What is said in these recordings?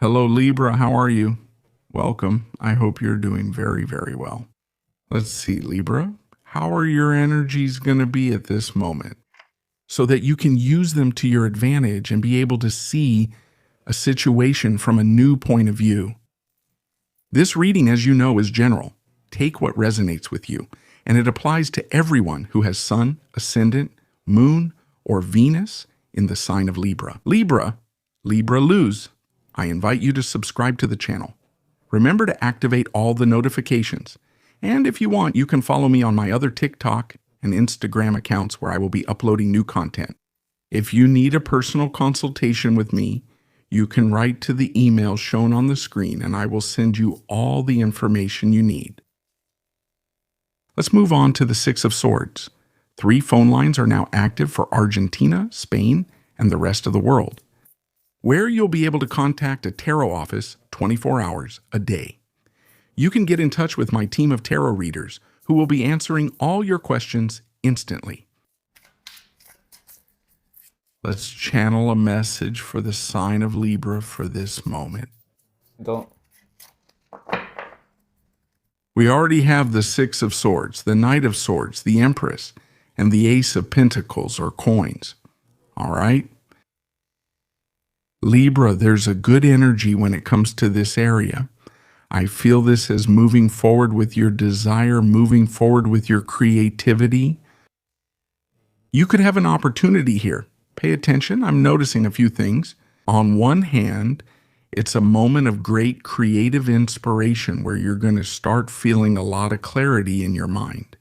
Hello, Libra. How are you? Welcome. I hope you're doing very, very well. Let's see, Libra. How are your energies going to be at this moment so that you can use them to your advantage and be able to see a situation from a new point of view? This reading, as you know, is general. Take what resonates with you, and it applies to everyone who has Sun, Ascendant, Moon, or Venus in the sign of Libra. Libra lose. I invite you to subscribe to the channel. Remember to activate all the notifications. And if you want, you can follow me on my other TikTok and Instagram accounts where I will be uploading new content. If you need a personal consultation with me, you can write to the email shown on the screen and I will send you all the information you need. Let's move on to the Six of Swords. 3 phone lines are now active for Argentina, Spain, and the rest of the world, where you'll be able to contact a tarot office 24 hours a day. You can get in touch with my team of tarot readers who will be answering all your questions instantly. Let's channel a message for the sign of Libra for this moment. We already have the Six of Swords, the Knight of Swords, the Empress, and the Ace of Pentacles or coins. All right? Libra, there's a good energy when it comes to this area. I feel this as moving forward with your desire, moving forward with your creativity. You could have an opportunity here. Pay attention. I'm noticing a few things. On one hand, it's a moment of great creative inspiration where you're going to start feeling a lot of clarity in your mind.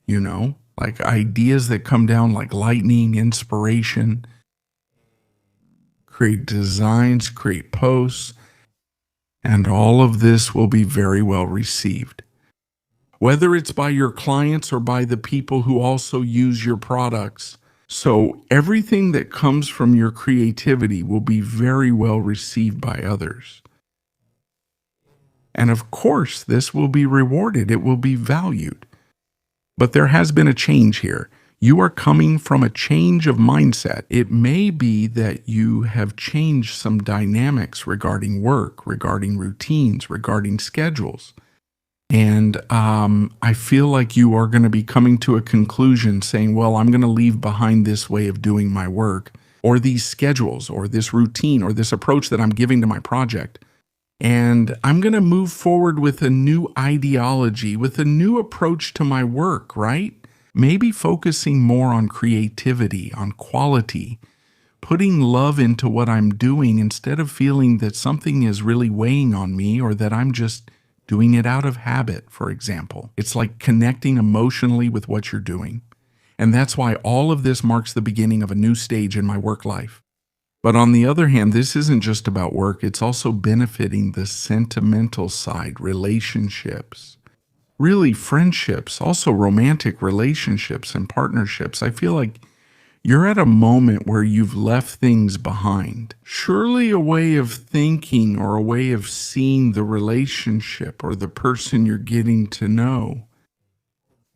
You know, like ideas that come down like lightning, inspiration. Create designs, create posts, and all of this will be very well received. Whether it's by your clients or by the people who also use your products. So everything that comes from your creativity will be very well received by others. And of course, this will be rewarded. It will be valued. But there has been a change here. You are coming from a change of mindset. It may be that you have changed some dynamics regarding work, regarding routines, regarding schedules. And I feel like you are going to be coming to a conclusion saying, well, I'm going to leave behind this way of doing my work, or these schedules, or this routine, or this approach that I'm giving to my project. And I'm going to move forward with a new ideology, with a new approach to my work, right? Maybe focusing more on creativity, on quality, putting love into what I'm doing instead of feeling that something is really weighing on me or that I'm just doing it out of habit, for example. It's like connecting emotionally with what you're doing. And that's why all of this marks the beginning of a new stage in my work life. But on the other hand, this isn't just about work. It's also benefiting the sentimental side, relationships. Really, friendships, also romantic relationships and partnerships. I feel like you're at a moment where you've left things behind. Surely a way of thinking or a way of seeing the relationship or the person you're getting to know.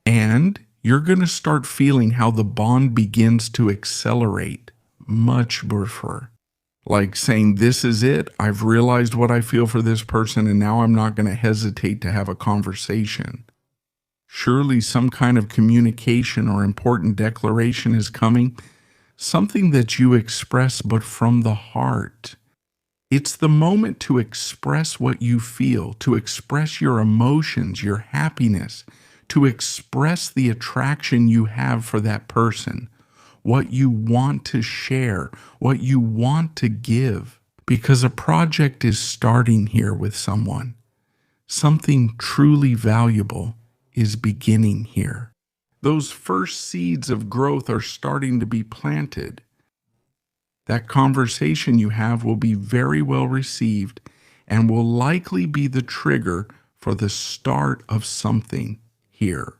And you're going to start feeling how the bond begins to accelerate much more. Like saying, this is it. I've realized what I feel for this person, and now I'm not going to hesitate to have a conversation. Surely some kind of communication or important declaration is coming, something that you express but from the heart. It's the moment to express what you feel, to express your emotions, your happiness, to express the attraction you have for that person, what you want to share, what you want to give, because a project is starting here with someone. Something truly valuable is beginning here. Those first seeds of growth are starting to be planted. That conversation you have will be very well received and will likely be the trigger for the start of something here.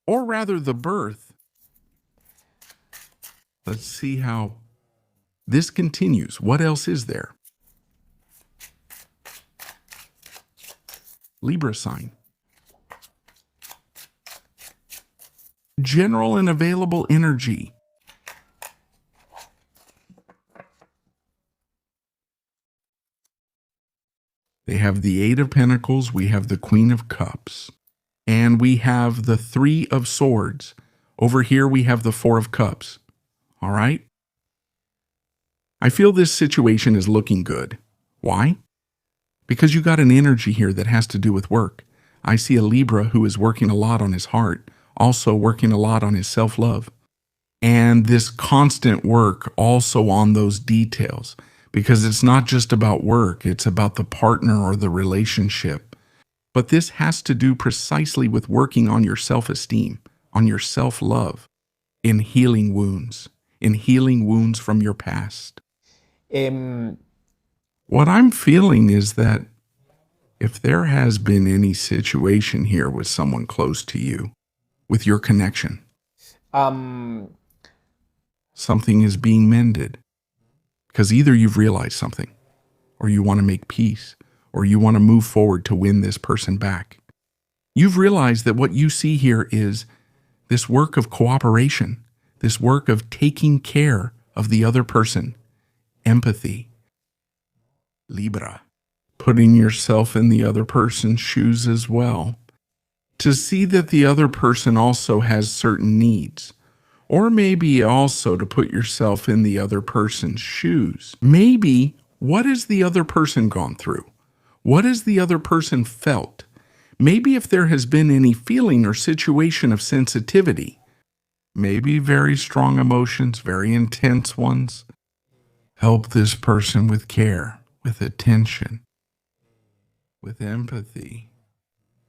Or rather, the birth. Let's see how this continues. What else is there? Libra sign. General and available energy. They have the Eight of Pentacles, we have the Queen of Cups, and we have the Three of Swords. Over here we have the Four of Cups. All right? I feel this situation is looking good. Why? Because you got an energy here that has to do with work. I see a Libra who is working a lot on his heart, also working a lot on his self-love. And this constant work also on those details, because it's not just about work, it's about the partner or the relationship. But this has to do precisely with working on your self-esteem, on your self-love, in healing wounds from your past. What I'm feeling is that if there has been any situation here with someone close to you, with your connection, something is being mended. Because either you've realized something, or you want to make peace, or you want to move forward to win this person back. You've realized that what you see here is this work of cooperation, this work of taking care of the other person, empathy. Libra, putting yourself in the other person's shoes as well, to see that the other person also has certain needs. Or maybe also to put yourself in the other person's shoes. Maybe, what has the other person gone through? What has the other person felt? Maybe if there has been any feeling or situation of sensitivity, maybe very strong emotions, very intense ones, help this person with care, with attention, with empathy.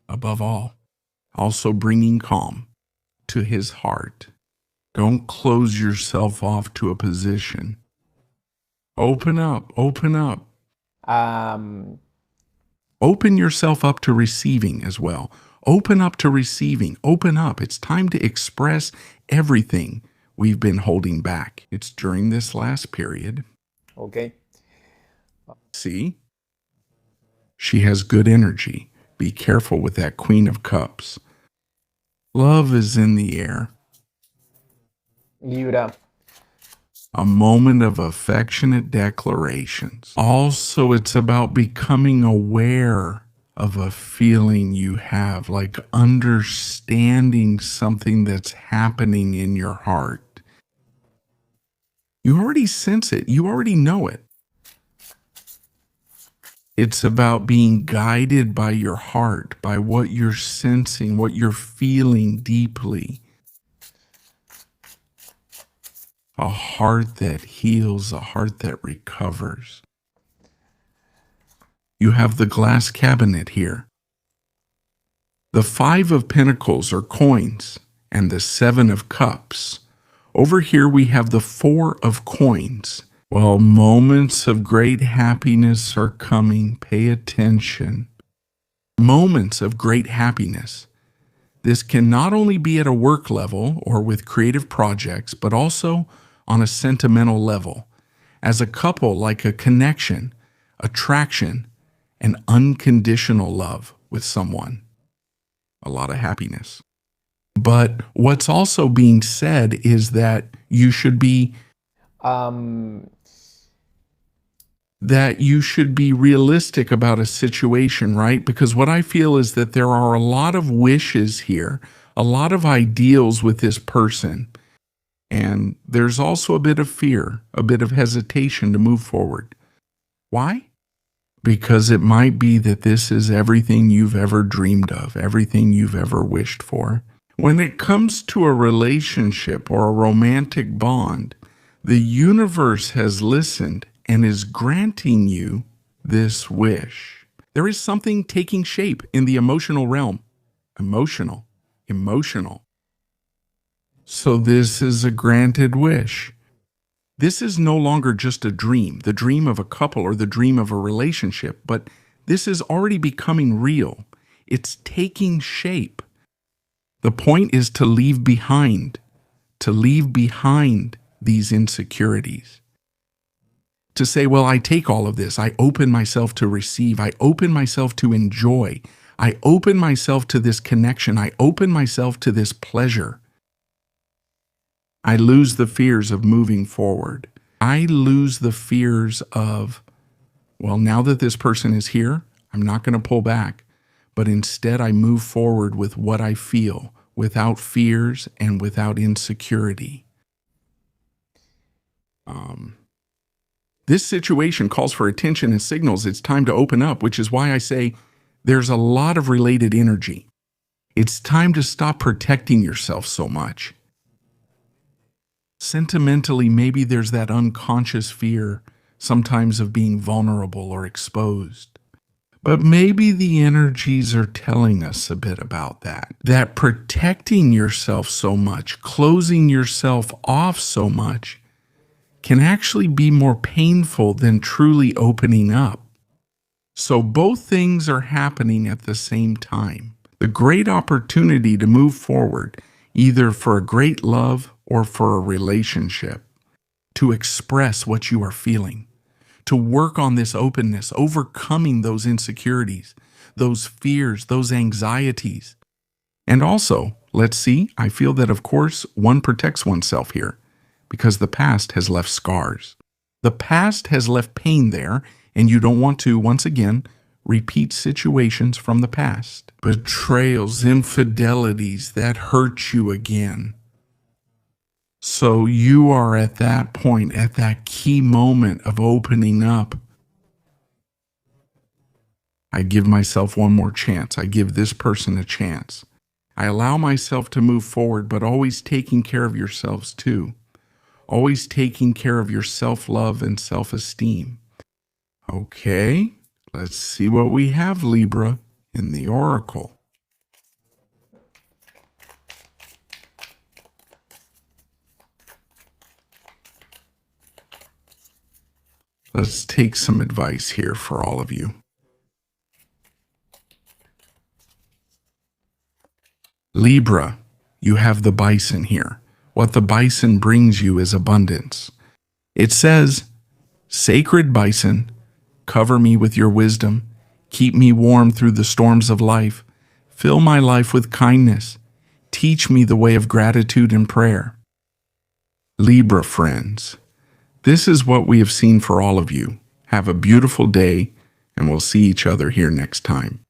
Above all, also bringing calm to his heart. Don't close yourself off to a position. Open up, open up. Open yourself up to receiving as well. Open up to receiving. Open up. It's time to express everything we've been holding back. It's during this last period. Okay. See? She has good energy. Be careful with that Queen of Cups. Love is in the air. Libra. A moment of affectionate declarations. Also, it's about becoming aware of a feeling you have, like understanding something that's happening in your heart. You already sense it. You already know it. It's about being guided by your heart, by what you're sensing, what you're feeling deeply. A heart that heals, a heart that recovers. You have the glass cabinet here. The Five of Pentacles are coins, and the Seven of Cups. Over here we have the Four of Coins. Well, moments of great happiness are coming. Pay attention. Moments of great happiness. This can not only be at a work level or with creative projects, but also on a sentimental level, as a couple, like a connection, attraction, and unconditional love with someone. A lot of happiness. But what's also being said is that you should be realistic about a situation, right? Because what I feel is that there are a lot of wishes here, a lot of ideals with this person. And there's also a bit of fear, a bit of hesitation to move forward. Why? Because it might be that this is everything you've ever dreamed of, everything you've ever wished for. When it comes to a relationship or a romantic bond, the universe has listened and is granting you this wish. There is something taking shape in the emotional realm. Emotional. So this is a granted wish. This is no longer just a dream, the dream of a couple or the dream of a relationship, but this is already becoming real. It's taking shape. The point is to leave behind these insecurities. To say, well, I take all of this. I open myself to receive. I open myself to enjoy. I open myself to this connection. I open myself to this pleasure. I lose the fears of moving forward. I lose the fears of, well, now that this person is here, I'm not going to pull back, but instead I move forward with what I feel, without fears and without insecurity. This situation calls for attention and signals it's time to open up, which is why I say there's a lot of related energy. It's time to stop protecting yourself so much. Sentimentally, maybe there's that unconscious fear sometimes of being vulnerable or exposed. But maybe the energies are telling us a bit about that. That protecting yourself so much, closing yourself off so much, can actually be more painful than truly opening up. So both things are happening at the same time. The great opportunity to move forward, either for a great love or for a relationship, to express what you are feeling, to work on this openness, overcoming those insecurities, those fears, those anxieties. And also, let's see, I feel that of course one protects oneself here because the past has left scars. The past has left pain there, and you don't want to, once again, repeat situations from the past. Betrayals, infidelities that hurt you again. So you are at that point, at that key moment of opening up. I give myself one more chance. I give this person a chance. I allow myself to move forward, but always taking care of yourselves too. Always taking care of your self-love and self-esteem. Okay, let's see what we have, Libra, in the Oracle. Let's take some advice here for all of you. Libra, you have the bison here. What the bison brings you is abundance. It says, "Sacred bison, cover me with your wisdom, keep me warm through the storms of life, fill my life with kindness, teach me the way of gratitude and prayer." Libra friends, this is what we have seen for all of you. Have a beautiful day, and we'll see each other here next time.